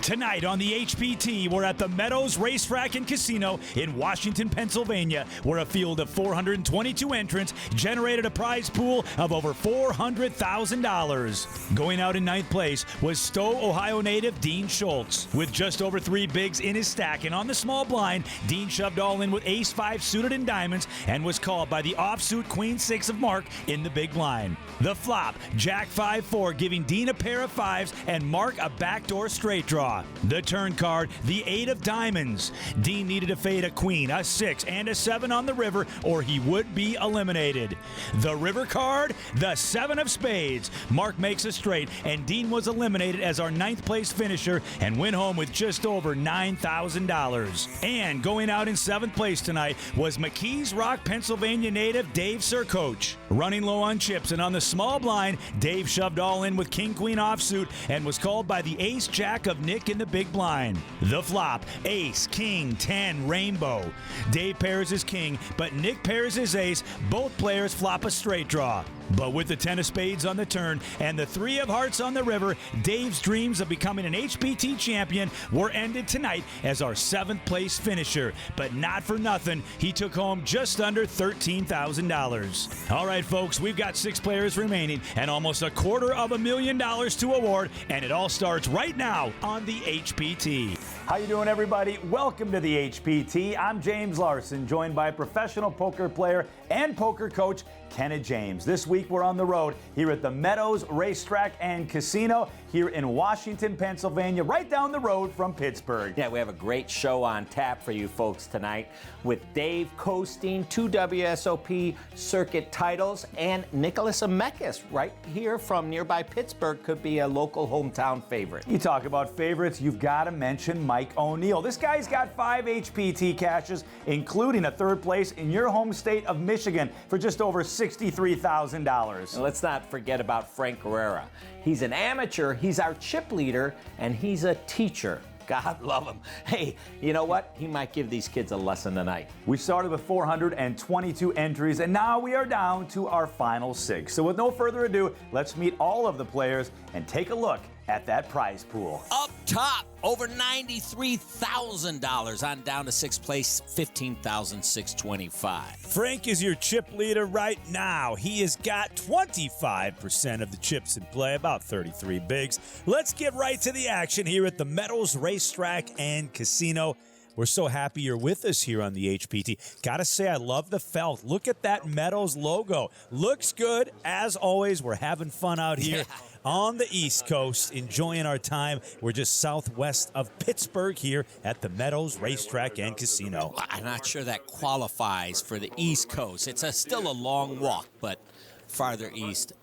Tonight on the HPT, we're at the Meadows Racetrack and Casino in Washington, Pennsylvania, where a field of 422 entrants generated a prize pool of over $400,000. Going out in ninth place was Stowe, Ohio native Dean Schultz. With just over 3 bigs in his stack and on the small blind, Dean shoved all in with ace-5 suited in diamonds and was called by the offsuit queen-6 of Mark in the big blind. The flop, jack-5-4, giving Dean a pair of 5s and Mark a backdoor straight draw. The turn card, the 8 of diamonds. Dean needed to fade a queen, a 6, and a 7 on the river, or he would be eliminated. The river card, the 7 of spades. Mark makes a straight, and Dean was eliminated as our 9th place finisher and went home with just over $9,000. And going out in 7th place tonight was McKees Rock, Pennsylvania native Dave Sircoach. Running low on chips and on the small blind, Dave shoved all in with king-queen offsuit and was called by the ace-jack of Nick in the big blind. The flop, ace, king, 10, rainbow. Dave pairs his king, but Nick pairs his ace. Both players flop a straight draw. But with the 10 of spades on the turn and the 3 of hearts on the river, Dave's dreams of becoming an HPT champion were ended tonight as our 7th place finisher. But not for nothing, he took home just under $13,000. All right, folks, we've got 6 players remaining and almost $250,000 to award, and it all starts right now on the HPT. How you doing, everybody? Welcome to the HPT. I'm James Larson, joined by professional poker player and poker coach Kenneth James. This week we're on the road here at the Meadows Racetrack and Casino here in Washington, Pennsylvania, right down the road from Pittsburgh. Yeah, we have a great show on tap for you folks tonight with Dave Costin, 2 WSOP circuit titles, and Nicholas Amekis right here from nearby Pittsburgh, could be a local hometown favorite. You talk about favorites, you've got to mention Mike O'Neill. This guy's got 5 HPT cashes, including a 3rd place in your home state of Michigan for just over $63,000. And let's not forget about Frank Guerrera. He's an amateur, he's our chip leader, and he's a teacher. God love him. Hey, you know what? He might give these kids a lesson tonight. We started with 422 entries, and now we are down to our final 6. So with no further ado, let's meet all of the players and take a look at that prize pool. Up top, over $93,000. On down to 6th place, $15,625. Frank is your chip leader right now. He has got 25% of the chips in play, about 33 bigs. Let's get right to the action here at the Meadows Racetrack and Casino. We're so happy you're with us here on the HPT. Gotta say, I love the felt. Look at that Meadows logo. Looks good. As always, we're having fun out here on the East Coast, enjoying our time. We're just southwest of Pittsburgh here at the Meadows Racetrack and Casino. I'm not sure that qualifies for the East Coast. It's still a long walk, but farther east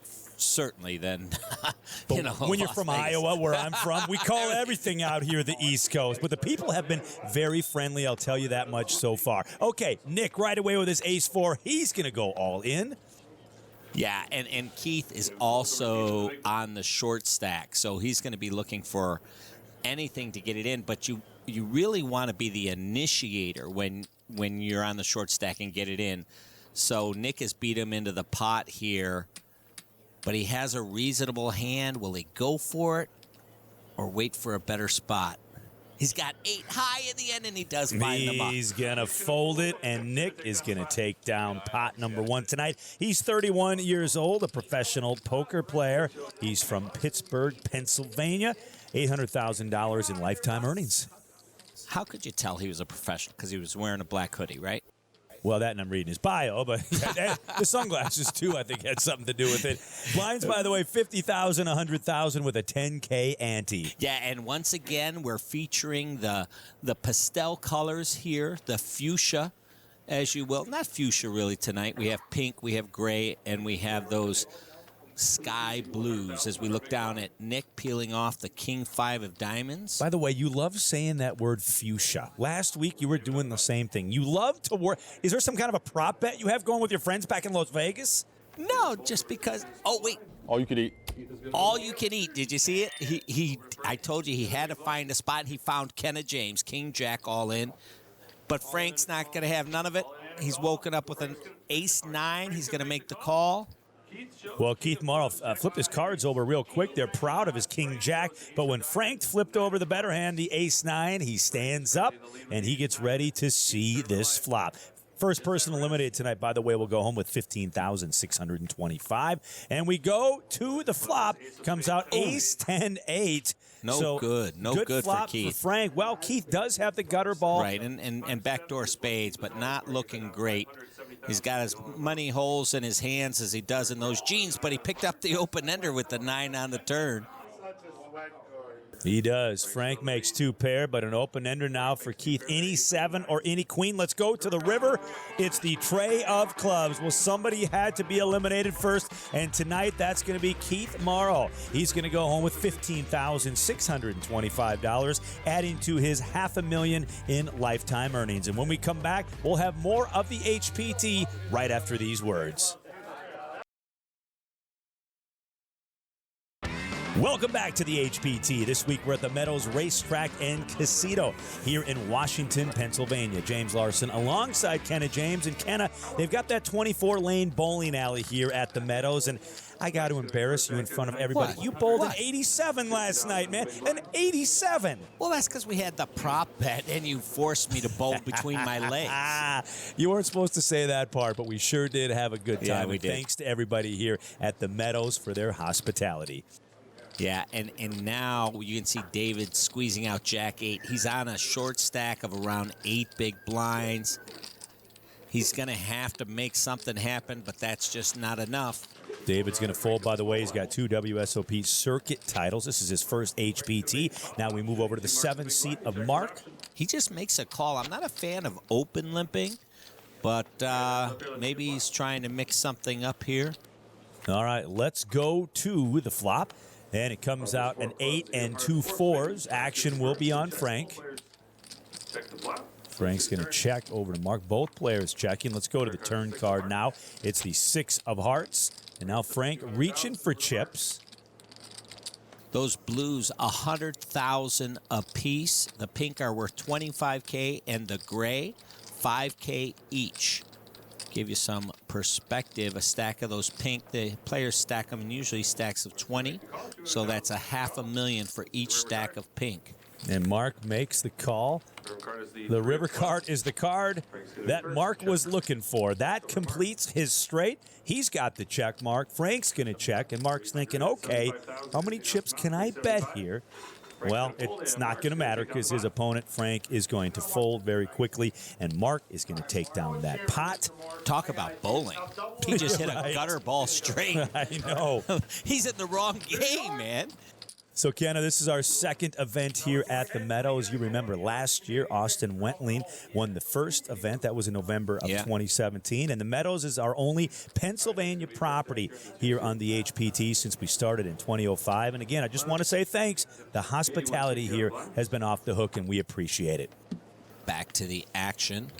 certainly than, when you're from Las Vegas. Iowa, where I'm from, we call everything out here the East Coast. But the people have been very friendly, I'll tell you that much so far. Okay, Nick right away with his ace-4. He's going to go all in. Yeah, and Keith is also on the short stack, so he's going to be looking for anything to get it in. But you really want to be the initiator when you're on the short stack and get it in. So Nick has beat him into the pot here. But he has a reasonable hand. Will he go for it or wait for a better spot? He's got 8 high in the end, and he does find them up. He's going to fold it, and Nick is going to take down pot number 1 tonight. He's 31 years old, a professional poker player. He's from Pittsburgh, Pennsylvania. $800,000 in lifetime earnings. How could you tell he was a professional? Because he was wearing a black hoodie, right? Well, that and I'm reading his bio, but yeah, the sunglasses, too, I think had something to do with it. Blinds, by the way, 50,000, 100,000 with a 10K ante. Yeah, and once again, we're featuring the pastel colors here, the fuchsia, as you will. Not fuchsia, really, tonight. We have pink, we have gray, and we have those sky blues as we look down at Nick peeling off the king 5 of diamonds. By the way, you love saying that word fuchsia. Last week, you were doing the same thing. You love to work. Is there some kind of a prop bet you have going with your friends back in Las Vegas? No, just because. Oh, wait. All you could eat. All you can eat. Did you see it? I told you he had to find a spot, and he found Kenneth James, king jack all in. But Frank's not going to have none of it. He's woken up with an ace-9. He's going to make the call. Well, Keith Morrow flipped his cards over real quick. They're proud of his King Jack. But when Frank flipped over the better hand, the Ace-9, he stands up and he gets ready to see this flop. First person eliminated tonight, by the way, will go home with $15,625. And we go to the flop. Comes out Ace-10-8. No good flop for Keith. For Frank. Well, Keith does have the gutter ball. Right, and backdoor spades, but not looking great. He's got as many holes in his hands as he does in those jeans, but he picked up the open-ender with the 9 on the turn. He does. Frank makes 2 pair, but an open-ender now for Keith. Any 7 or any queen. Let's go to the river. It's the tray of clubs. Well, somebody had to be eliminated first, and tonight that's going to be Keith Morrow. He's going to go home with $15,625, adding to his $500,000 in lifetime earnings. And when we come back, we'll have more of the HPT right after these words. Welcome back to the HPT. This week we're at the Meadows Racetrack and Casino here in Washington, Pennsylvania. James Larson alongside Kenna James. And Kenna, they've got that 24-lane bowling alley here at the Meadows. And I got to embarrass you in front of everybody. What? You bowled What? an 87 last night, man. An 87. Well, that's because we had the prop bet, and you forced me to bowl between my legs. You weren't supposed to say that part, but we sure did have a good time. Yeah, we And did. Thanks to everybody here at the Meadows for their hospitality. Yeah, and now you can see David squeezing out Jack 8. He's on a short stack of around 8 big blinds. He's going to have to make something happen, but that's just not enough. David's going to fold, by the way. He's got 2 WSOP circuit titles. This is his first HPT. Now we move over to the 7th seat of Mark. He just makes a call. I'm not a fan of open limping, but maybe he's trying to mix something up here. All right, let's go to the flop. And it comes out an 8 and 2 4s. Action will be on Frank. Frank's going to check over to Mark. Both players checking. Let's go to the turn card now. It's the 6 of hearts. And now Frank reaching for chips. Those blues, 100,000 a piece. The pink are worth 25K, and the gray, 5K each. Give you some perspective. A stack of those pink, the players stack them in usually stacks of 20. So that's $500,000 for each stack of pink. And Mark makes the call. The river card is the card that Mark was looking for. That completes his straight. He's got the check mark. Frank's going to check, and Mark's thinking, okay, how many chips can I bet here? Well, it's not going to matter because his opponent, Frank, is going to fold very quickly, and Mark is going to take down that pot. Talk about bowling. He just hit a gutter ball straight. I know. He's in the wrong game, man. So, Kenna, this is our second event here at the Meadows. You remember last year, Austin Wentling won the first event. That was in November of 2017. And the Meadows is our only Pennsylvania property here on the HPT since we started in 2005. And again, I just want to say thanks. The hospitality here has been off the hook, and we appreciate it. Back to the action.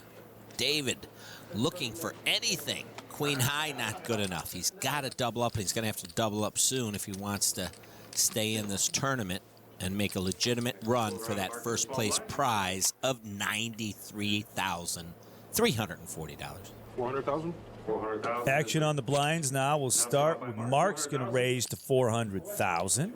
David looking for anything. Queen high, not good enough. He's got to double up, and he's going to have to double up soon if he wants to stay in this tournament and make a legitimate run for that first place prize of $93,340. 400,000. Action on the blinds now. We'll start with Mark's going to raise to 400,000.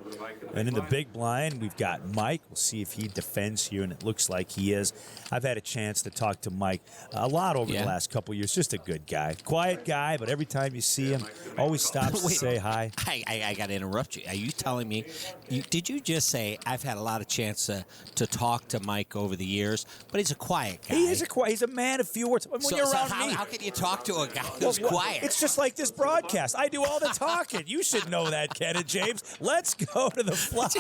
And in the big blind, we've got Mike. We'll see if he defends here, and it looks like he is. I've had a chance to talk to Mike a lot over the last couple years. Just a good guy. Quiet guy, but every time you see him, always stops to say hi. I got to interrupt you. Are you telling me, did you just say I've had a lot of chance to talk to Mike over the years, but he's a quiet guy? He is he's a man of few words. When you're around me. How can you talk to a guy who's quiet? It's just like this broadcast. I do all the talking. You should know that, Ken and James. Let's go to the flop.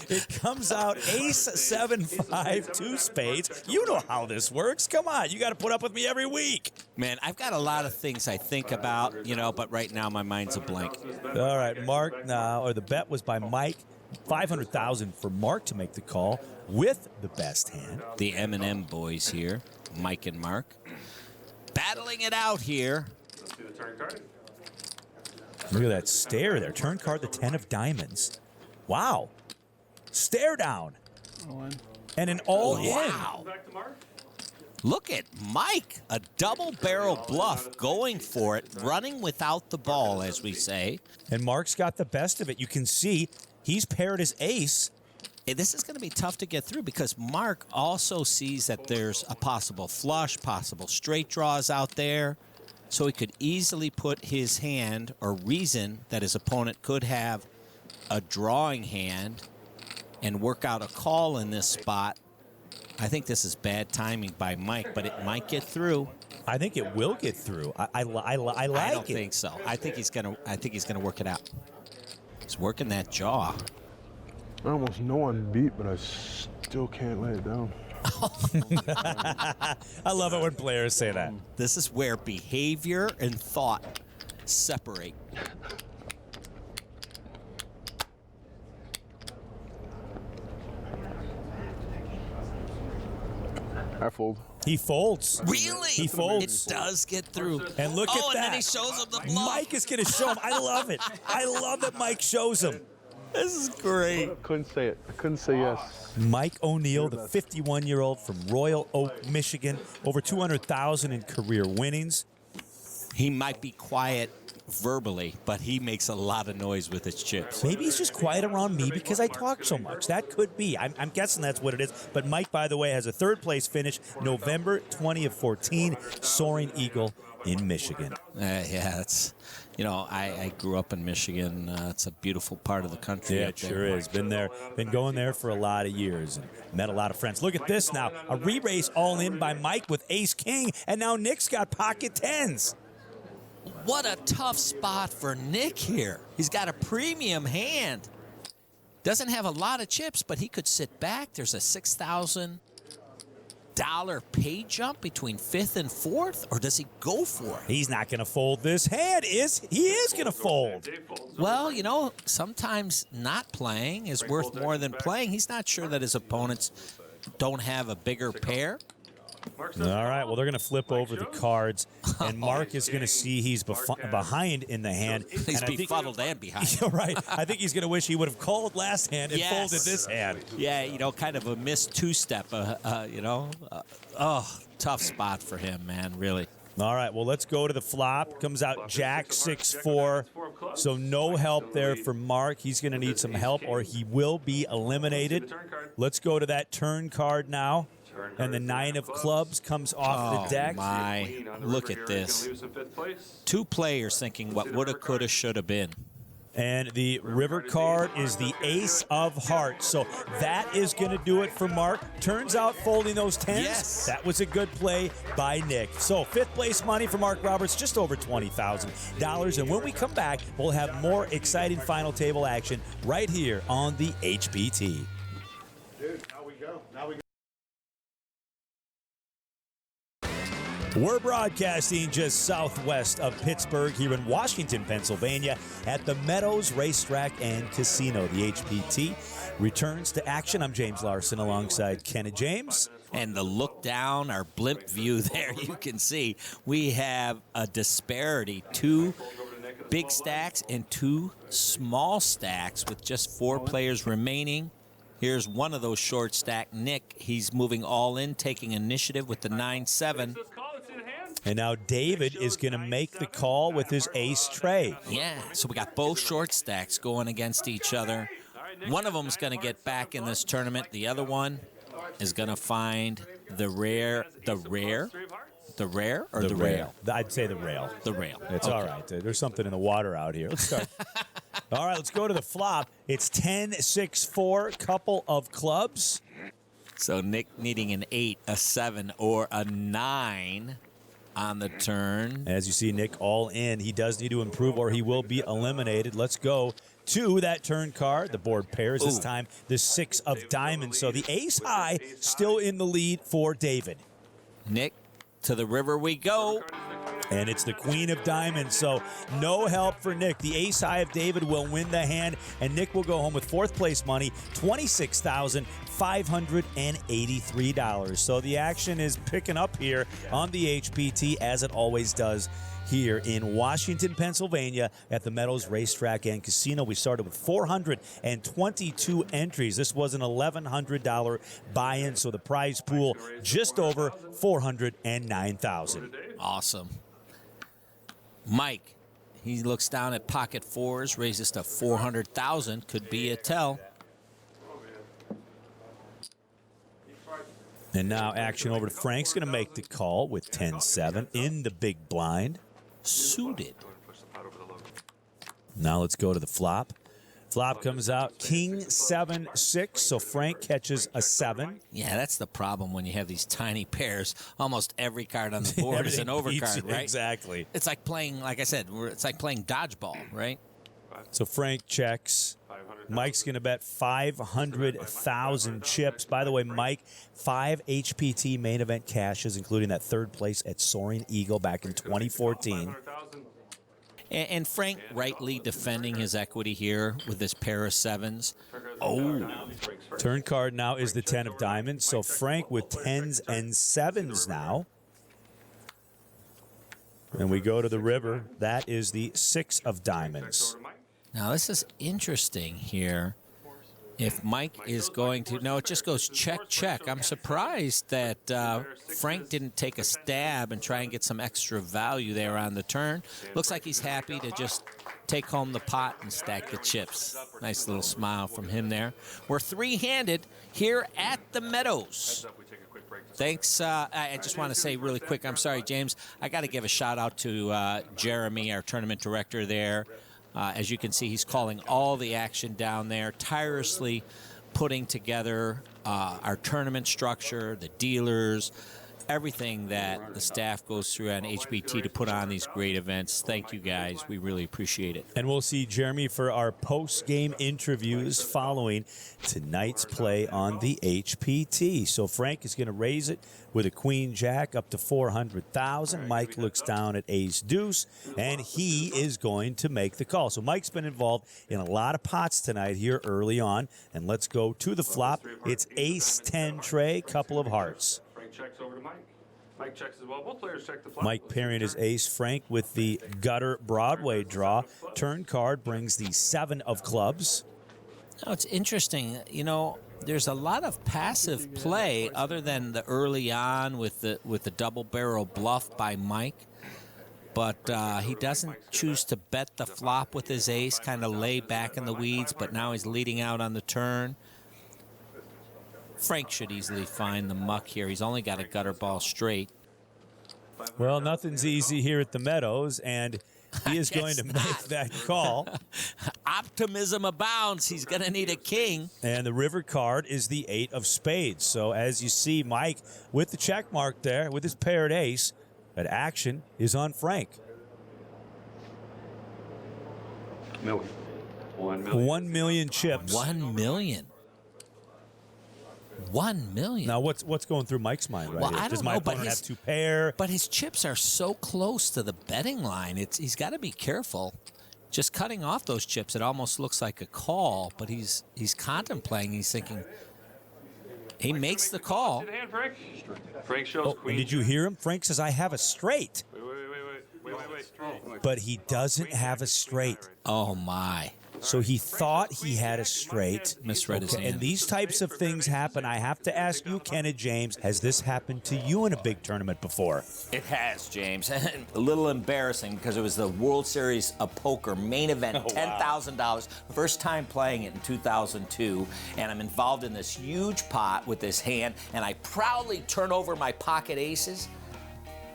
It comes out ace, 7, 5, 2 spades. You know how this works. Come on. You got to put up with me every week. Man, I've got a lot of things I think about, but right now my mind's a blank. All right, Mark now, or the bet was by Mike. 500,000 for Mark to make the call with the best hand. The M&M boys here, Mike and Mark, battling it out here. Look at that stare there. Turn card, the 10 of diamonds. Wow. Stare down. And an all-in. Wow. Look at Mike, a double barrel bluff, going for it, running without the ball, as we say. And Mark's got the best of it. You can see he's paired his ace. This is going to be tough to get through because Mark also sees that there's a possible flush, possible straight draws out there. So he could easily put his hand or reason that his opponent could have a drawing hand and work out a call in this spot. I think this is bad timing by Mike, but it might get through. I think it will get through. I like it. I don't think so. I think he's gonna work it out. He's working that jaw. I almost know I'm beat, but I still can't lay it down. I love it when players say that. This is where behavior and thought separate. I fold. He folds. Really? He folds. It does get through. And look at that. And then he shows him the bluff. Mike is going to show him. I love it. I love that Mike shows him. This is great. I couldn't say it. I couldn't say yes. Mike O'Neill, the 51-year-old from Royal Oak, Michigan, over 200,000 in career winnings. He might be quiet verbally, but he makes a lot of noise with his chips. Maybe he's just quiet around me because I talk so much. That could be. I'm guessing that's what it is. But Mike, by the way, has a third-place finish, November 20 of 14, Soaring Eagle in Michigan. Yeah, it's, you know, I grew up in Michigan. It's a beautiful part of the country. Yeah, it sure is. Been there, been going there for a lot of years and met a lot of friends. Look at this now. A re-race all in by Mike with ace-king, and now Nick's got pocket tens. What a tough spot for Nick here. He's got a premium hand. Doesn't have a lot of chips, but he could sit back. There's a $6,000 pay jump between 5th and 4th, or does he go for it? He's not going to fold this hand, he is going to fold. Well, you know, sometimes not playing is worth more than playing. He's not sure that his opponents don't have a bigger pair. All right, well, they're going to flip over the cards, and Mark is going to see he's behind in the hand. He's befuddled and behind. You're right. I think he's going to wish he would have called last hand and folded this hand. Yeah, you know, kind of a missed two-step, you know. Tough spot for him, man, really. All right, well, let's go to the flop. Comes out Jack 6-4, so no help there for Mark. He's going to need some help, or he will be eliminated. Let's go to that turn card now. And the 9 of clubs comes off the deck. My, look at this. Two players thinking what woulda, coulda, shoulda been. And the river card is the ace of hearts. So that is going to do it for Mark. Turns out folding those tens, yes, that was a good play by Nick. So 5th place money for Mark Roberts, just over $20,000. And when we come back, we'll have more exciting final table action right here on the HPT. Dude, now we go. We're broadcasting just southwest of Pittsburgh here in Washington, Pennsylvania at the Meadows Racetrack and Casino. The HPT returns to action. I'm James Larson alongside Kenneth James. And the look down, our blimp view there, you can see we have a disparity. 2 big stacks and 2 small stacks with just 4 players remaining. Here's one of those short stack, Nick. He's moving all in, taking initiative with the 9-7. And now David is going to make the call with his ace tray. Yeah, so we got both short stacks going against each other. One of them is going to get back in this tournament. The other one is going to find the rail? I'd say the rail. The rail. It's okay. All right. There's something in the water out here. Let's start. All right, let's go to the flop. It's 10-6-4, couple of clubs. So Nick needing an 8, a 7, or a 9 on the turn. As you see, Nick all in. He does need to improve or he will be eliminated. Let's go to that turn card. The board pairs this time the 6 of diamonds. So the ace high still in the lead for David. Nick, to the river we go. And it's the queen of diamonds, so no help for Nick. The ace high of David will win the hand, and Nick will go home with fourth place money, $26,583. So the action is picking up here on the HPT, as it always does here in Washington, Pennsylvania at the Meadows Racetrack and Casino. We started with 422 entries. This was an $1,100 buy-in, so the prize pool just over $409,000. Awesome. Mike, he looks down at pocket fours, raises to 400,000. Could be a tell. And now action over to Frank's going to make the call with 10-7 in the big blind. Suited. Now let's go to the flop. Flop comes out king 7-6, so Frank catches a 7. Yeah, that's the problem when you have these tiny pairs. Almost every card on the board is an overcard, right? Exactly. It's like playing, like I said, it's like playing dodgeball, right? So Frank checks. Mike's going to bet 500,000 chips. By the way, Mike, 5 HPT main event cashes, including that third place at Soaring Eagle back in 2014. And Frank rightly defending his equity here with this pair of sevens. Oh. Turn card now is the 10 of diamonds. So Frank with 10s and 7s now. And we go to the river. That is the 6 of diamonds. Now, this is interesting here. If Mike is going to... No, it just goes check, check. I'm surprised that Frank didn't take a stab and try and get some extra value there on the turn. Looks like he's happy to just take home the pot and stack the chips. Nice little smile from him there. We're three-handed here at the Meadows. Thanks. I just want to say really quick, I'm sorry, James. I got to give a shout-out to Jeremy, our tournament director there. As you can see, he's calling all the action down there, tirelessly putting together our tournament structure, the dealers, everything that the staff goes through on HBT to put on these great events. Thank you, guys. We really appreciate it. And we'll see Jeremy for our post-game interviews following tonight's play on the HPT. So Frank is going to raise it with a queen jack up to 400,000. Mike looks down at ace deuce, and he is going to make the call. So Mike's been involved in a lot of pots tonight here early on. And let's go to the flop. It's ace 10 tray, couple of hearts. Checks over to Mike. Mike checks as well. Both players check the flop. Mike pairing his ace. Frank with the gutter Broadway draw. Turn card brings the 7 of clubs. Now, it's interesting. You know, there's a lot of passive play other than the early on with the double barrel bluff by Mike. But he doesn't choose to bet the flop with his ace, kind of lay back in the weeds, but now he's leading out on the turn. Frank should easily find the muck here. He's only got a gutter ball straight. Well, nothing's easy here at the Meadows, and he is going to make that call. Optimism abounds. He's going to need a king. And the river card is the 8 of spades. So as you see, Mike with the check mark there, with his paired ace, that action is on Frank. Million. 1 million. 1 million chips. 1 million. 1 million. Now, what's going through Mike's mind right Well, here? I don't Does my know, but opponent his- have 2 pair? But his chips are so close to the betting line. He's got to be careful. Just cutting off those chips, it almost looks like a call, but he's contemplating. He's thinking. He makes the call. Frank shows Oh, queen. and did you hear him? Frank says, I have a straight. Wait. But he doesn't have a straight. Oh, my. So he thought he had a straight. Misread his And hand. these types of things happen. I have to ask you, Kenneth James, has this happened to you in a big tournament before? It has, James. A little embarrassing because it was the World Series of Poker main event, $10,000. First time playing it in 2002, and I'm involved in this huge pot with this hand, and I proudly turn over my pocket aces,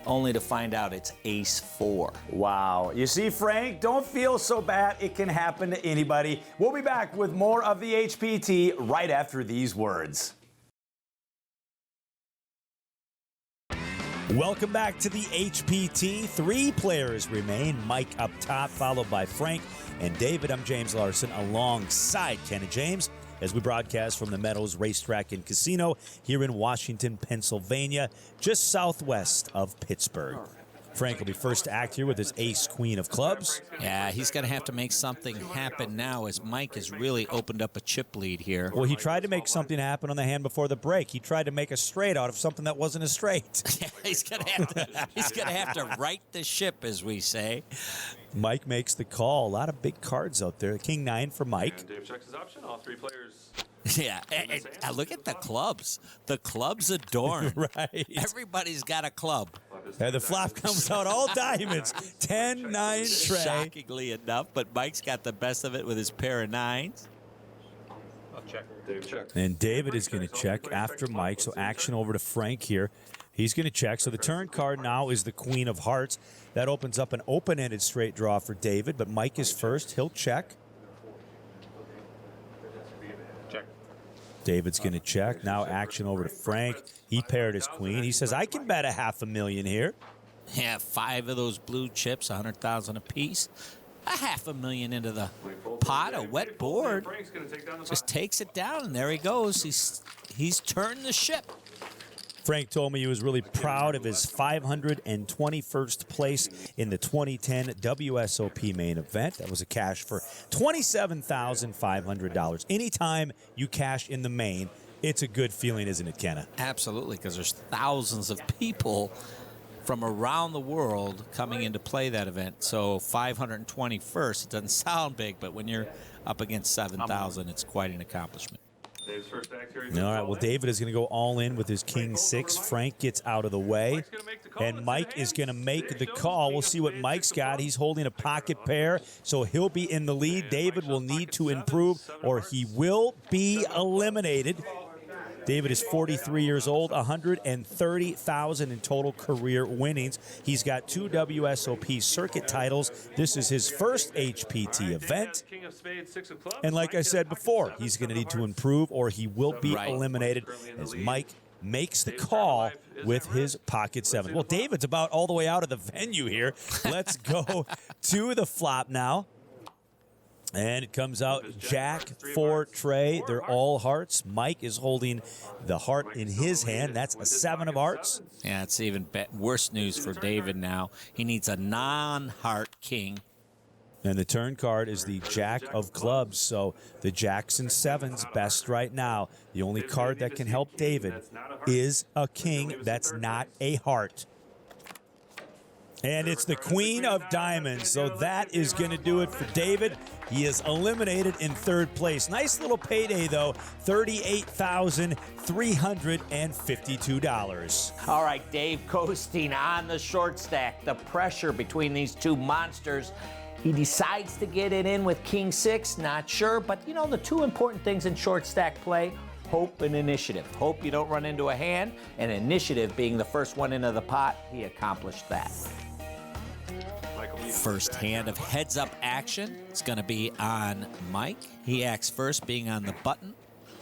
only to find out it's ace 4. Wow. You see, Frank, don't feel so bad. It can happen to anybody. We'll be back with more of the HPT right after these words. Welcome back to the HPT. 3 players remain. Mike up top, followed by Frank and David. I'm James Larson alongside Kenneth James as we broadcast from the Meadows Racetrack and Casino here in Washington, Pennsylvania, just southwest of Pittsburgh. Frank will be first to act here with his ace queen of clubs. Yeah, he's going to have to make something happen now as Mike has really opened up a chip lead here. Well, he tried to make something happen on the hand before the break. He tried to make a straight out of something that wasn't a straight. Yeah, he's going to have to right the ship, as we say. Mike makes the call. A lot of big cards out there. King 9 for Mike. And Dave checks his option. All three players. Yeah, and look at the clubs. The clubs adorn. Right. Everybody's got a club. And the flop comes out all diamonds. 10, 9, tray. Shockingly enough, but Mike's got the best of it with his pair of 9s. I'll check. Dave checks. And David is going to check after Mike, so action over to Frank here. He's going to check. So the turn card now is the Queen of Hearts. That opens up an open-ended straight draw for David, but Mike is first. He'll check. Check. David's going to check. Now action over to Frank. He paired his queen. He says, I can bet $500,000 here. Yeah, 5 of those blue chips, $100,000 apiece. $500,000 into the pot, a wet board. Frank's gonna take down the Just takes it down, and there he goes. He's turned the ship. Frank told me he was really proud of his 521st place in the 2010 WSOP main event. That was a cash for $27,500. Anytime you cash in the main, it's a good feeling, isn't it, Kenna? Absolutely, because there's thousands of people from around the world coming in to play that event. So 521st, it doesn't sound big, but when you're up against 7,000, it's quite an accomplishment. Dave's first act here. All right, well, David is going to go all in with his King 6. Frank gets out of the way, and Mike is going to make the call. We'll see what Mike's got. He's holding a pocket pair, so he'll be in the lead. David will need to improve, or he will be eliminated. David is 43 years old, 130,000 in total career winnings. He's got 2 WSOP circuit titles. This is his first HPT event. And like I said before, he's going to need to improve or he will be eliminated as Mike makes the call with his pocket 7. Well, David's about all the way out of the venue here. Let's go to the flop now. And it comes out Jack 4 tray. They're all hearts. Mike is holding the heart in his hand. That's a 7 of hearts. Yeah, it's even worse news for David now. He needs a non-heart king. And the turn card is the Jack of clubs. So the Jacks and 7s best right now. The only card that can help David is a king that's not a heart. And it's the Queen of Diamonds. So that is going to do it for David. He is eliminated in 3rd place. Nice little payday, though, $38,352. All right, Dave coasting on the short stack. The pressure between these two monsters. He decides to get it in with King 6. Not sure, but you know the 2 important things in short stack play: hope and initiative. Hope you don't run into a hand, and initiative being the first one into the pot. He accomplished that. First hand of heads-up action is going to be on Mike. He acts first, being on the button.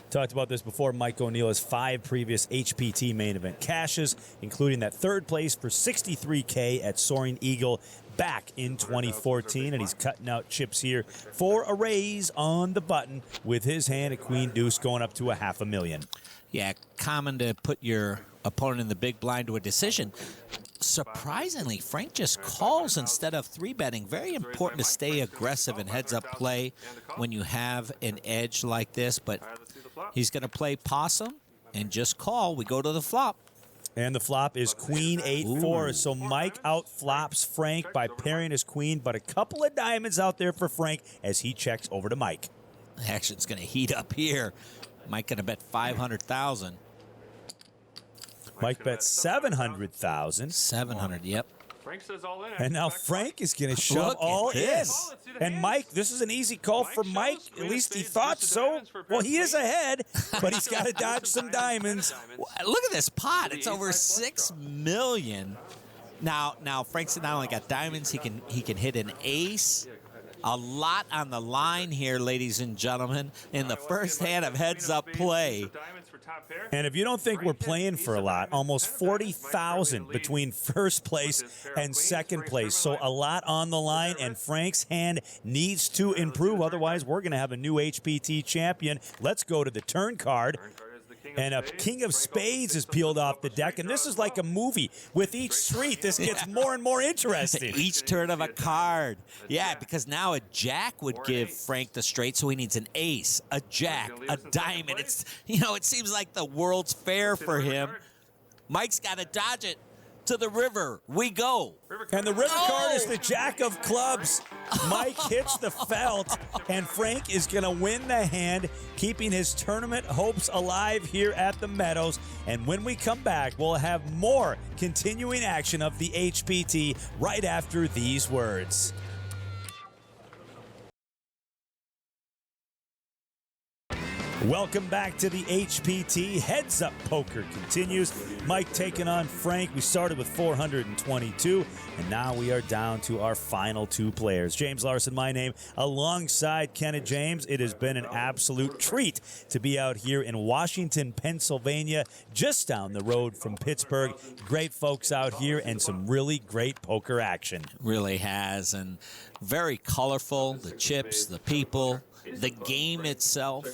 Talked about this before. Mike O'Neill has 5 previous HPT main event cashes, including that 3rd place for $63K at Soaring Eagle back in 2014. And he's cutting out chips here for a raise on the button with his hand at Queen Deuce going up to $500,000. Yeah, common to put your opponent in the big blind to a decision. Surprisingly, Frank just calls instead of 3-betting. Very important to stay aggressive in heads-up play when you have an edge like this, but he's going to play possum and just call. We go to the flop. And the flop is Queen 8-4. So Mike outflops Frank by pairing his queen, but a couple of diamonds out there for Frank as he checks over to Mike. The action's going to heat up here. Mike going to bet $500,000. Mike bet $700,000. 700, yep. Frank says all in. And now Frank is going to shove Look at all in. this. And Mike, this is an easy call for Mike. At least he thought so. Well, he is ahead, but he's got to dodge some diamonds. Look at this pot. It's over $6 million. Now Frank's not only got diamonds, he can hit an ace. A lot on the line here, ladies and gentlemen, in the first hand of heads-up play. And if you don't think we're playing for a lot, almost 40,000 between first place and second place. So a lot on the line, and Frank's hand needs to improve. Otherwise, we're going to have a new HPT champion. Let's go to the turn card. And a king of spades is peeled off the deck, and this is like a movie. With each street, this gets more and more interesting. Each turn of a card. Yeah, because now a jack would give Frank the straight, so he needs an ace, a jack, a diamond. It's, it seems like the World's Fair for him. Mike's got to dodge it. To the river we go. And the river card is the jack of clubs. Mike hits the felt, and Frank is going to win the hand, keeping his tournament hopes alive here at the Meadows. And when we come back, we'll have more continuing action of the HPT right after these words. Welcome back to the HPT. Heads Up Poker continues. Mike taking on Frank. We started with 422, and now we are down to our final two players. James Larson, my name, alongside Kenneth James. It has been an absolute treat to be out here in Washington, Pennsylvania, just down the road from Pittsburgh. Great folks out here and some really great poker action. Really has, and very colorful. The chips, the people, the game itself.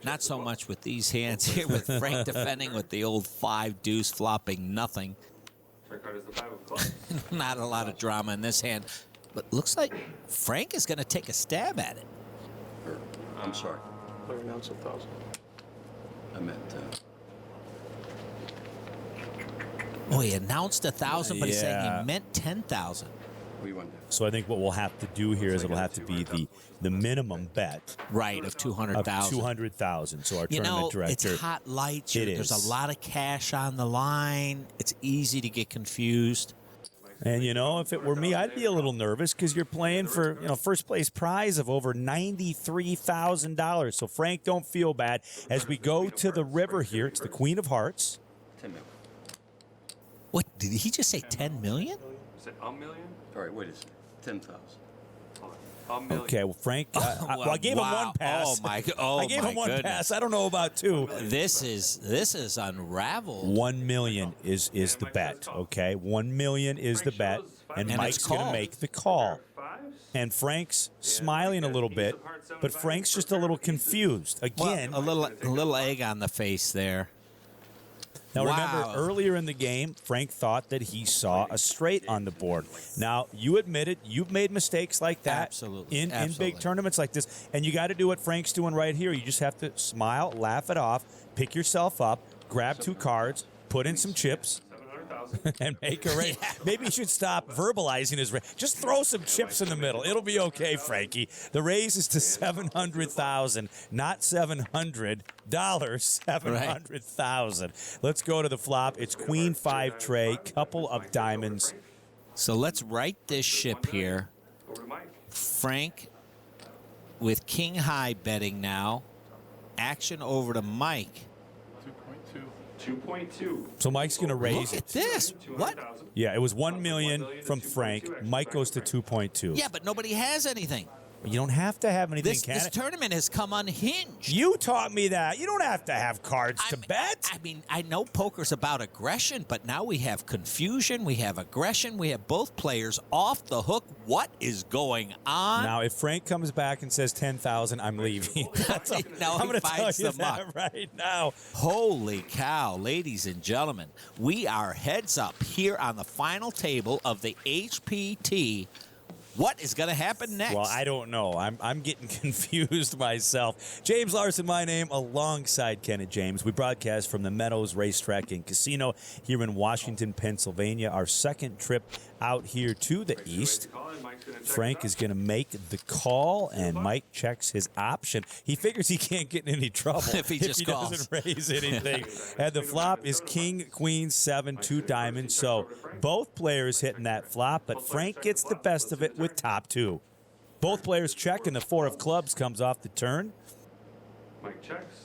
Not so much with these hands here, with Frank defending with the old 5 deuce flopping nothing. Not a lot of drama in this hand, but looks like Frank is going to take a stab at it. I'm sorry. Player announced 1,000. I meant Oh, he announced 1,000, but he's saying Yeah. he meant 10,000. we won. So I think what we'll have to do here is it'll have to be the minimum bet Right, of of 200,000. 200,000. So our tournament director. It's hot lights. It There's is. a lot of cash on the line. It's easy to get confused. And, if it were me, I'd be a little nervous because you're playing for, first place prize of over $93,000. So, Frank, don't feel bad. As we go to the river here, it's the Queen of Hearts. 10 million. What, did he just say 10 million? Is it a million? All right, wait a second. 10,000. A million. Okay, well, Frank, well, I gave him one pass. I gave him one pass. I don't know about two. This is unraveled. 1 million is the bet, okay? 1 million is the bet, and And Mike's it's going to called. make the call. Fives? And Frank's smiling a little bit, but Frank's just a little confused. Again, A little egg on the face there. now Wow. remember, earlier in the game, Frank thought that he saw a straight on the board. Now, you admitted you've made mistakes like that Absolutely. in Absolutely. big tournaments like this, and you got to do what Frank's doing right here. You just have to smile, laugh it off, pick yourself up, grab 2 cards, put in some chips, 700,000. and make a raise. Maybe you should stop verbalizing his raise. Just throw some chips in the middle. It'll be okay, Frankie. The raise is to 700,000, not $700. 700,000. Let's go to the flop. It's Queen 5 tray, couple of diamonds. So let's right this ship here. Over to Mike. Frank with king high betting now. Action over to Mike. 2.2. So Mike's going to raise Look at it. this. What? 200,000. Yeah, it was 1 million from Frank. Mike goes to 2.2. Yeah, but nobody has anything. You don't have to have anything, This can it? tournament has come unhinged. You taught me that. You don't have to have cards to bet. I mean, I know poker's about aggression, but now we have confusion, we have aggression, we have both players off the hook. What is going on? Now, if Frank comes back and says 10,000, I'm leaving. That's all. Now I'm he going to tell finds you the that muck. right now. Holy cow, ladies and gentlemen. We are heads up here on the final table of the HPT. What is going to happen next? Well, I don't know. I'm getting confused myself. James Larson, my name, alongside Kenneth James. We broadcast from the Meadows Racetrack and Casino here in Washington, Pennsylvania. Our second trip out here to the east. Frank is going to make the call, and Mike checks his option. He figures he can't get in any trouble If he just calls. doesn't raise anything. And the flop is King, Queen, 7, 2 diamonds. So both players hitting that flop, but Frank gets the best of it with top 2. Both players check, and the 4 of clubs comes off the turn. Mike checks.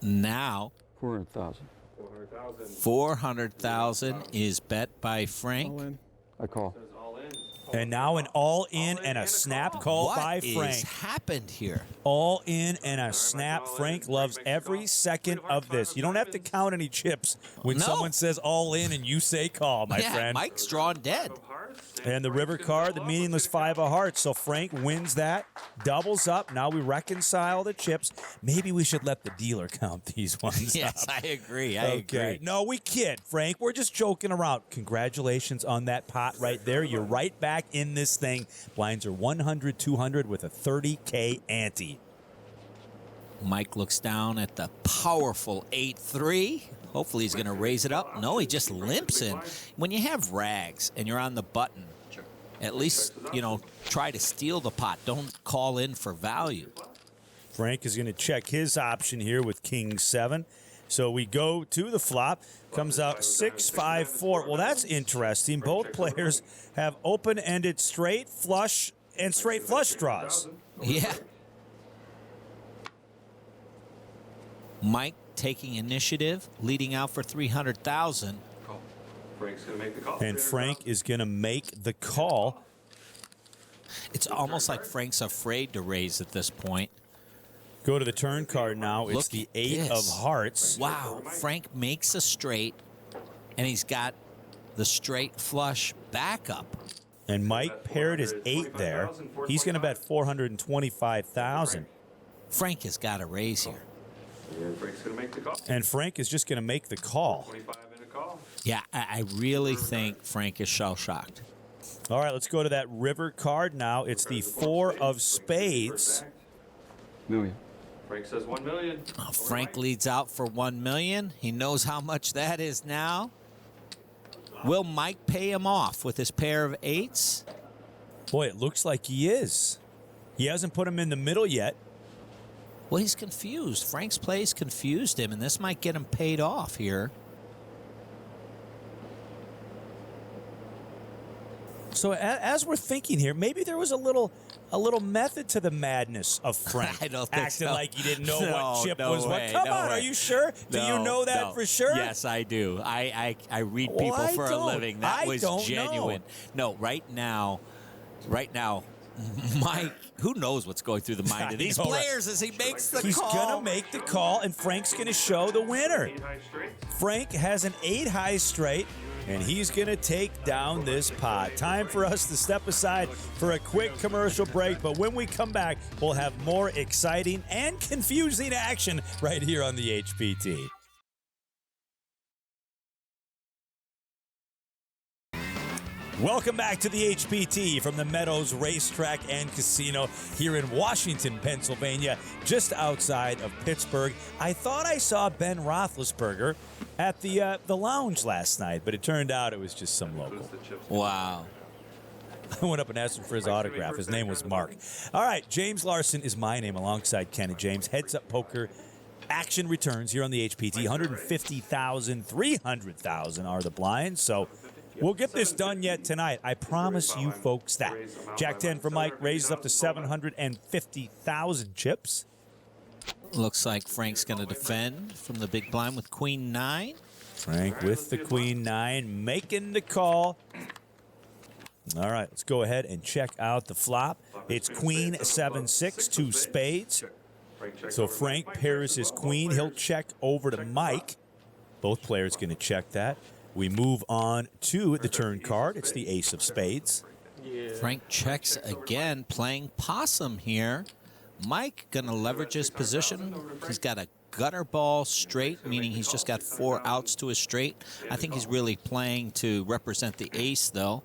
Now, 400,000. 400,000. 400,000 is bet by All Frank. in. I call. Says all in. And now an all-in and a snap call by What is Frank. happened here? All in and a snap. Frank loves every second of this. You don't have to count any chips when No. someone says all in and you say call, my Yeah, friend. Mike's drawn dead. Of hearts. And the river card, the meaningless 5 of hearts. So Frank wins that, doubles up. Now we reconcile the chips. Maybe we should let the dealer count these ones Yes, up. I agree. I agree. No, we kid, Frank. We're just joking around. Congratulations on that pot right there. You're right back in this thing. Blinds are 100, 200 with a 30K ante. Mike looks down at the powerful 8-3. Hopefully he's going to raise it up. No, he just limps in. When you have rags and you're on the button, at least, try to steal the pot. Don't call in for value. Frank is going to check his option here with King 7. So we go to the flop. Comes out 6-5-4. Well, that's interesting. Both players have open-ended straight flush and straight flush draws. Yeah. Mike taking initiative, leading out for 300,000. Frank's gonna make the call. And Frank is going to make the call. It's almost like Frank's afraid to raise at this point. Go to the turn card now. It's Look the at 8 of this. hearts. Wow. Frank makes a straight, and he's got the straight flush backup. And Mike paired his 8 there. He's going to bet 425,000. Frank has got a raise here. And Frank's gonna make the call. And Frank is just going to make the call. 25 in a call. Yeah, I really think Frank is shell-shocked. All right, let's go to that river card now. It's the 4 of spades. Million. Frank says 1 million. Frank leads out for 1 million. He knows how much that is now. Will Mike pay him off with his pair of 8s? Boy, it looks like he is. He hasn't put him in the middle yet. Well, he's confused. Frank's plays confused him, and this might get him paid off here. So as we're thinking here, maybe there was a little method to the madness of Frank. I don't think acting so. like he didn't know No, what chip no was what. way, Come no on, way. are you sure? Do you know that for sure? Yes, I do. I read Well, people I for a don't. living. That I was don't genuine. No, right now, Mike, who knows what's going through the mind of these I know, right? players as he makes the He's call. gonna make the call, and Frank's gonna show the winner. 8 high straights. Frank has an 8 high straight, and he's going to take down this pot. Time for us to step aside for a quick commercial break, but when we come back, we'll have more exciting and confusing action right here on the HPT. Welcome back to the HPT from the Meadows Racetrack and Casino here in Washington, Pennsylvania, just outside of Pittsburgh. I thought I saw Ben Roethlisberger at the lounge last night, but it turned out it was just some local. Wow. I went up and asked him for his autograph. His name was Mark. All right, James Larson is my name alongside Ken and James. Heads Up Poker action returns here on the HPT. 150,000, 300,000 are the blinds, so we'll get this done yet tonight. I promise you folks that. Jack 10 for Mike raises up to 750,000 chips. Looks like Frank's going to defend from the big blind with Queen 9. Frank with the Queen 9, making the call. All right, let's go ahead and check out the flop. It's Queen 7-6, 2 spades. So Frank pairs his queen. He'll check over to Mike. Both players going to check that. We move on to the turn card. It's the ace of spades. Frank checks again, playing possum here. Mike going to leverage his position. He's got a gutter ball straight, meaning he's just got 4 outs to his straight. I think he's really playing to represent the ace, though.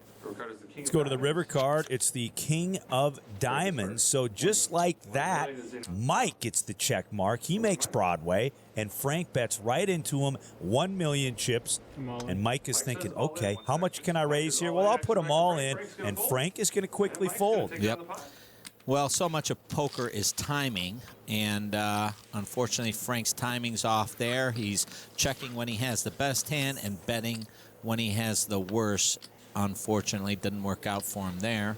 Let's go to the river card. It's the king of diamonds. So just like that, Mike gets the check mark. He makes Broadway, and Frank bets right into him. 1 million chips. And Mike is thinking, okay, how much can I raise here? Well, I'll put them all in, and Frank is going to quickly fold. Yep. Well, so much of poker is timing, and unfortunately, Frank's timing's off there. He's checking when he has the best hand and betting when he has the worst. Unfortunately, didn't work out for him there.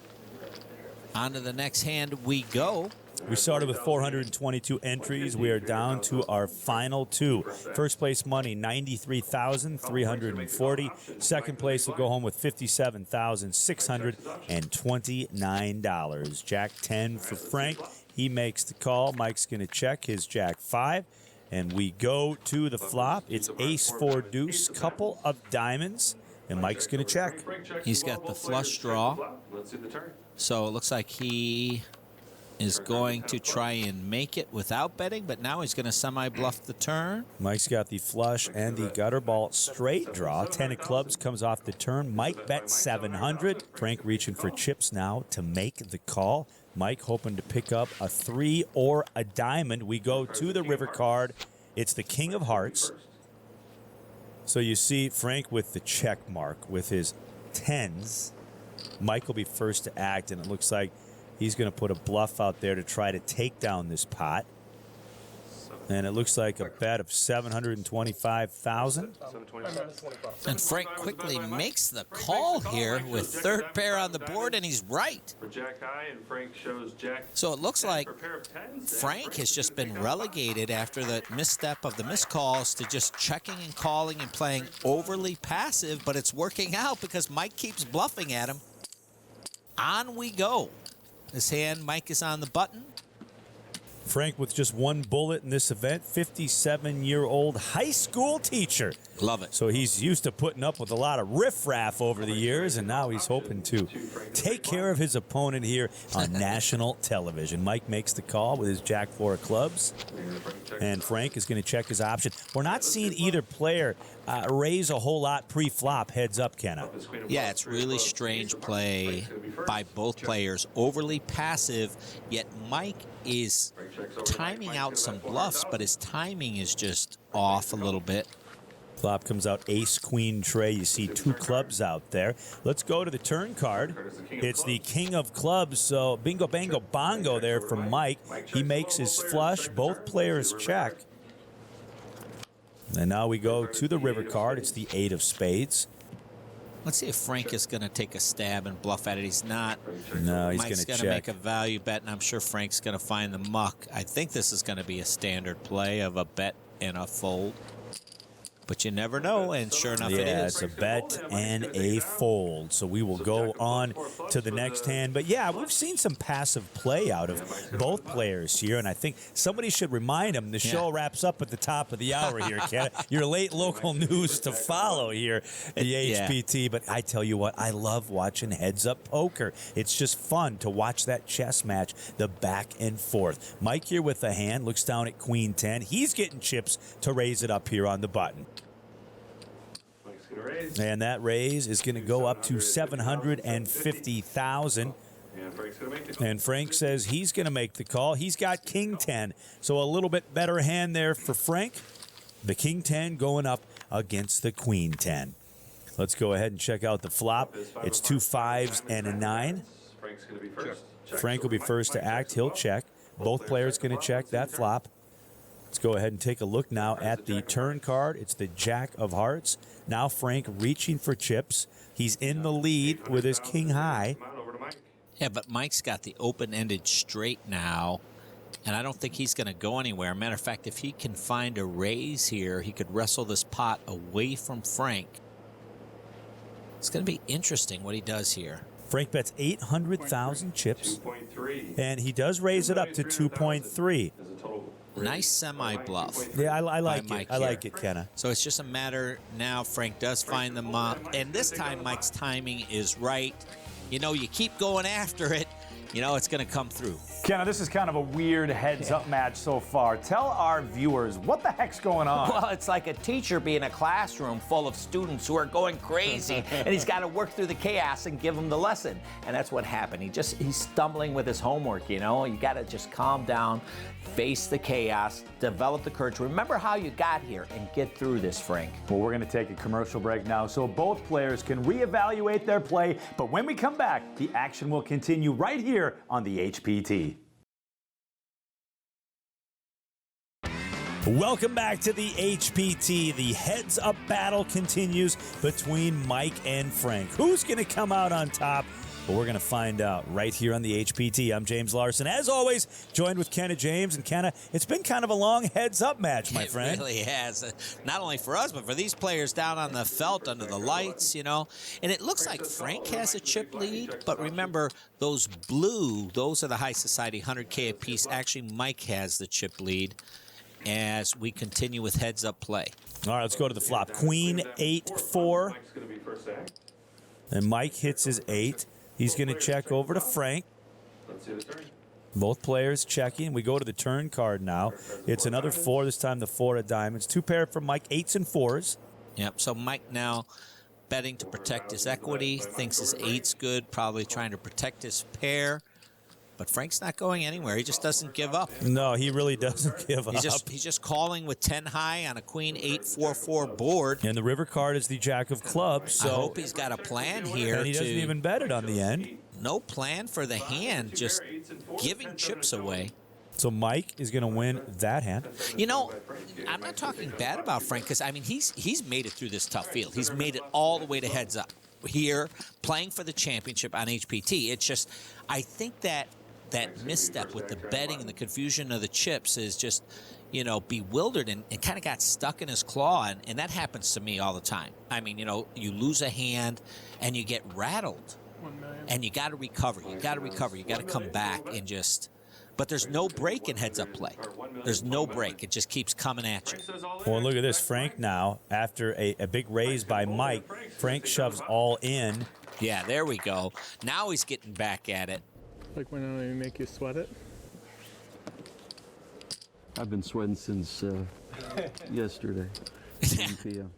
On to the next hand we go. We started with 422 entries. We are down to our final 2. First place money, $93,340. Second place will go home with $57,629. Jack 10 for Frank. He makes the call. Mike's going to check his Jack 5. And we go to the flop. It's ace 4 deuce, couple of diamonds. and Mike's going to check. He's got the flush draw. Let's see the turn. So it looks like he is going to try and make it without betting, but now he's going to semi-bluff the turn. Mike's got the flush and the gutter ball straight draw. 10 of clubs comes off the turn. Mike bets 700. Frank reaching for chips now to make the call. Mike hoping to pick up a 3 or a diamond. We go to the river card. It's the King of Hearts. So you see Frank with the check mark with his 10s. Mike will be first to act, and it looks like he's going to put a bluff out there to try to take down this pot. And it looks like a bet of 725,000. And Frank quickly makes the call here with third pair on the board, and he's right. For Jack high, and Frank shows Jack. So it looks like For pair of tens, Frank has just been relegated after the misstep of the missed calls to just checking and calling and playing overly passive, but it's working out because Mike keeps bluffing at him. On we go. This hand, Mike is on the button. Frank with just one bullet in this event, 57-year-old high school teacher. Love it. So he's used to putting up with a lot of riffraff over the years, and now he's hoping to take care of his opponent here on national television. Mike makes the call with his Jack 4 of clubs, and Frank is going to check his option. We're not seeing either player raise a whole lot pre-flop. Heads up, Kenna. Yeah, it's really strange play by both players. Overly passive, yet Mike is timing out some bluffs, but his timing is just off a little bit. Flop comes out ace, queen, tray. You see 2 clubs out there. Let's go to the turn card. It's the King of Clubs. So bingo, bango, bongo there from Mike. He makes his flush. Both players check. And now we go to the river card. It's the 8 of spades. Let's see if Frank is going to take a stab and bluff at it. He's not. No, he's going Mike's to going check. to make a value bet, and I'm sure Frank's going to find the muck. I think this is going to be a standard play of a bet and a fold. But you never know, and sure enough it Yeah, is. it's a bet and a fold. So we will go on to the next hand. But yeah, we've seen some passive play out of both players here, and I think somebody should remind them the show wraps up at the top of the hour here, Ken. Your late local news to follow here, the HPT. But I tell you what, I love watching heads-up poker. It's just fun to watch that chess match, the back and forth. Mike here with the hand, looks down at Queen 10. He's getting chips to raise it up here on the button. And that raise is going to go up to 750,000. And Frank says he's going to make the call. He's got King 10, so a little bit better hand there for Frank. The King 10 going up against the Queen 10. Let's go ahead and check out the flop. It's 2 5s and a 9. Frank will be first to act. He'll check. Both players going to check that flop. Let's go ahead and take a look now at the turn card. It's the Jack of Hearts. Now Frank reaching for chips. He's in the lead with his King high. Yeah, but Mike's got the open-ended straight now, and I don't think he's going to go anywhere. Matter of fact, if he can find a raise here, he could wrestle this pot away from Frank. It's going to be interesting what he does here. Frank bets 800,000 chips, and he does raise it up to 2.3. Nice semi-bluff. Yeah, I like Mike it. I like it, Kenna. So it's just a matter now Frank does find the muck, and this time Mike's timing is right. You know, you keep going after it, you know it's going to come through. Kenna, this is kind of a weird heads-up match so far. Tell our viewers, what the heck's going on? Well, it's like a teacher being in a classroom full of students who are going crazy, and he's got to work through the chaos and give them the lesson. And that's what happened. He's stumbling with his homework, you know? You got to just calm down, face the chaos, develop the courage. Remember how you got here and get through this, Frank. Well, we're going to take a commercial break now so both players can reevaluate their play. But when we come back, the action will continue right here on the HPT. Welcome back to the HPT. The heads-up battle continues between Mike and Frank. Who's going to come out on top? Well, we're going to find out right here on the HPT. I'm James Larson. As always, joined with Kenna James. And Kenna, it's been kind of a long heads-up match, my friend. It really has. Not only for us, but for these players down on the felt under the lights, you know. And it looks like Frank has a chip lead. But remember, those blue, those are the high society, 100K apiece. Actually, Mike has the chip lead as we continue with heads-up play. All right, let's go to the flop. Queen 8-4. first act. And Mike hits his 8. He's going to check over to Frank. Let's see the turn. Both players checking. We go to the turn card now. It's another 4, this time the 4 of diamonds. 2 pair from Mike, 8s and 4s. Yep, so Mike now betting to protect his equity, thinks his 8's good, probably trying to protect his pair. But Frank's not going anywhere. He just doesn't give up. No, he really doesn't give up. He's just calling with 10 high on a queen 8-4-4 board. And the river card is the jack of clubs. So I hope he's got a plan here. And he doesn't even bet it on the end. No plan for the hand, just giving chips away. So Mike is going to win that hand. You know, I'm not talking bad about Frank because, I mean, he's made it through this tough field. He's made it all the way to heads up here, playing for the championship on HPT. It's just, I think that misstep with the betting and the confusion of the chips is just, you know, bewildered and kind of got stuck in his claw. And that happens to me all the time. I mean, you know, you lose a hand and you get rattled. And you got to recover. You got to recover. You got to come back and just. But there's no break in heads-up play. There's no break. It just keeps coming at you. Well, look at this. Frank now, after a big raise by Mike, Frank shoves all in. Yeah, there we go. Now he's getting back at it. Like when I make you sweat it? I've been sweating since yesterday, 1 p.m.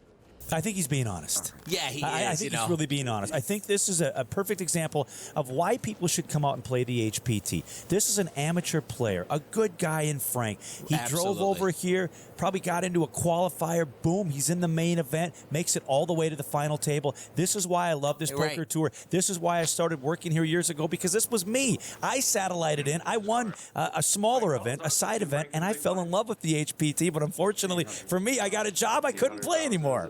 I think he's being honest. Yeah, he is. I think he's really being honest. I think this is a perfect example of why people should come out and play the HPT. This is an amateur player, a good guy in Frank. He drove over here, probably got into a qualifier. Boom, he's in the main event, makes it all the way to the final table. This is why I love this poker tour. This is why I started working here years ago, because this was me. I satellited in. I won a smaller event, a side event, and I fell in love with the HPT. But unfortunately for me, I got a job. I couldn't play anymore.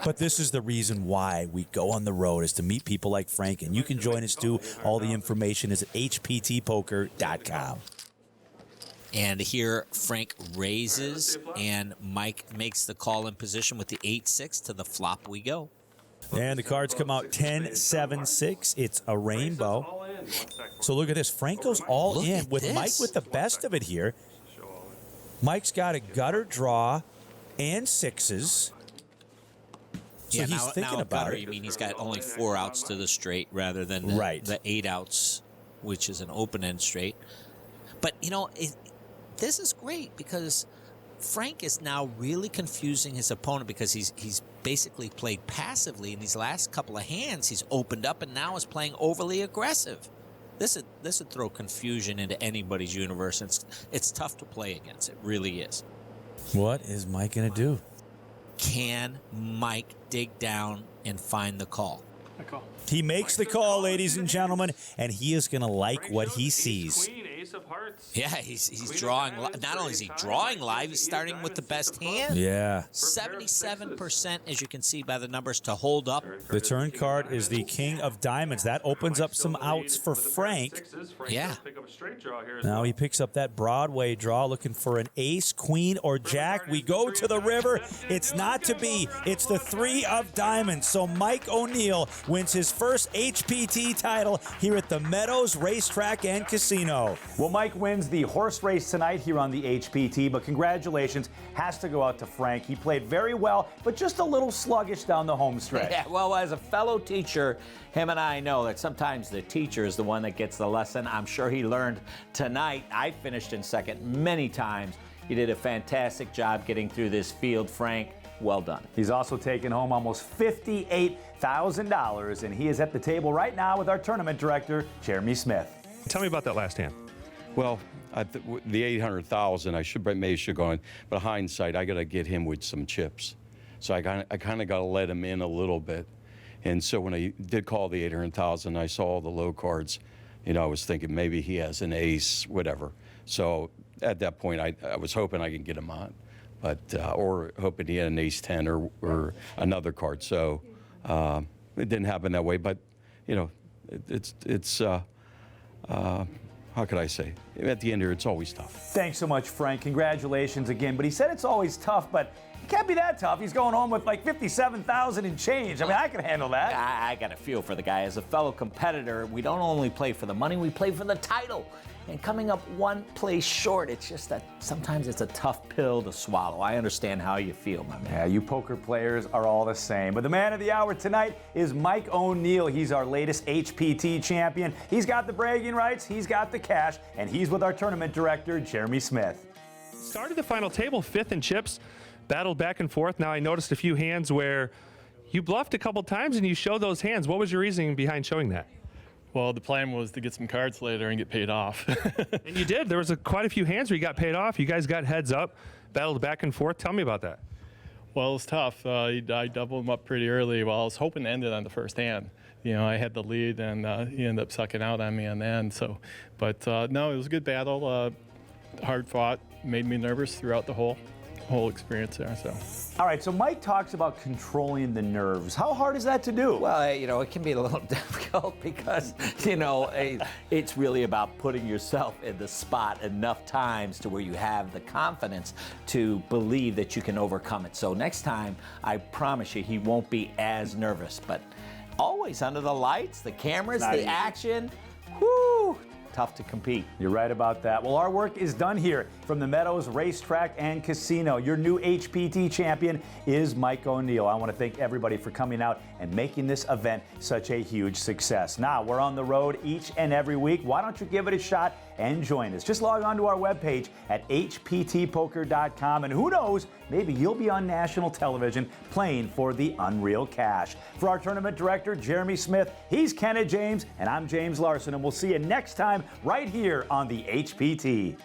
But this is the reason why we go on the road, is to meet people like Frank, and you can join us too. All the information is at hptpoker.com. And here Frank raises, and Mike makes the call in position with the 8-6 to the flop we go. And the cards come out 10-7-6. It's a rainbow. So look at this. Frank goes all in with Mike with the best of it here. Mike's got a gutter draw and 6s. So he's thinking about gutter, it. You mean he's got only 4 outs to the straight rather than the 8 outs, which is an open-end straight. But, you know, this is great because Frank is now really confusing his opponent because he's basically played passively in these last couple of hands. He's opened up and now is playing overly aggressive. This would throw confusion into anybody's universe. It's tough to play against. It really is. What is Mike going to do? Can Mike dig down and find the call? I call. He makes the call, ladies and gentlemen, and he is going to like what he sees. Queen, ace of hearts. Yeah, he's drawing. Not only is he drawing live, he's starting with the best hand. Yeah. 77%, as you can see by the numbers, to hold up. The turn card is the king of diamonds. That opens up some outs for Frank. Yeah. Now he picks up that Broadway draw, looking for an ace, queen, or jack. We go to the river. It's not to be. It's the 3 of diamonds. So Mike O'Neill wins his first HPT title here at the Meadows Racetrack and Casino. Well, Mike wins the horse race tonight here on the HPT, but congratulations has to go out to Frank. He played very well, but just a little sluggish down the home stretch. Yeah, well, as a fellow teacher, him and I know that sometimes the teacher is the one that gets the lesson. I'm sure he learned tonight. I finished in second many times. You did a fantastic job getting through this field, Frank. Well done. He's also taken home almost $58,000, and he is at the table right now with our tournament director, Jeremy Smith. Tell me about that last hand. Well, the 800,000, I maybe should go in, but hindsight, I got to get him with some chips. So I kind of got to let him in a little bit. And so when I did call the 800,000, I saw all the low cards. You know, I was thinking maybe he has an ace, whatever. So at that point, I was hoping I could get him on, but or hoping he had an ace 10 or another card. So it didn't happen that way. But you know, it's how could I say? At the end here, it's always tough. Thanks so much, Frank. Congratulations again. But he said it's always tough, but It can't be that tough. He's going home with like 57,000 and change. I mean, I can handle that. I got a feel for the guy. As a fellow competitor, we don't only play for the money, we play for the title. And coming up one place short, it's just that sometimes it's a tough pill to swallow. I understand how you feel, my man. Yeah, you poker players are all the same. But the man of the hour tonight is Mike O'Neill. He's our latest HPT champion. He's got the bragging rights, he's got the cash, and he's with our tournament director, Jeremy Smith. Started the final table 5th in chips, battled back and forth. Now I noticed a few hands where you bluffed a couple times and you showed those hands. What was your reasoning behind showing that? Well, the plan was to get some cards later and get paid off. And you did. There was quite a few hands where you got paid off. You guys got heads up, battled back and forth. Tell me about that. Well, it was tough. I doubled him up pretty early. Well, I was hoping to end it on the first hand. You know, I had the lead, and he ended up sucking out on me on the end. So, but no, it was a good battle. Hard fought. Made me nervous throughout the whole experience there. So. All right, so Mike talks about controlling the nerves. How hard is that to do? Well, you know, it can be a little difficult because, you know, it's really about putting yourself in the spot enough times to where you have the confidence to believe that you can overcome it. So next time, I promise you, he won't be as nervous. But always under the lights, the cameras, the action, whoo! Tough to compete. You're right about that. Well, our work is done here from the Meadows Racetrack and Casino. Your new HPT champion is Mike O'Neill. I want to thank everybody for coming out and making this event such a huge success. Now, we're on the road each and every week. Why don't you give it a shot and join us? Just log on to our webpage at hptpoker.com, and who knows, maybe you'll be on national television playing for the unreal cash. For our tournament director, Jeremy Smith, he's Kenneth James, and I'm James Larson, and we'll see you next time right here on the HPT.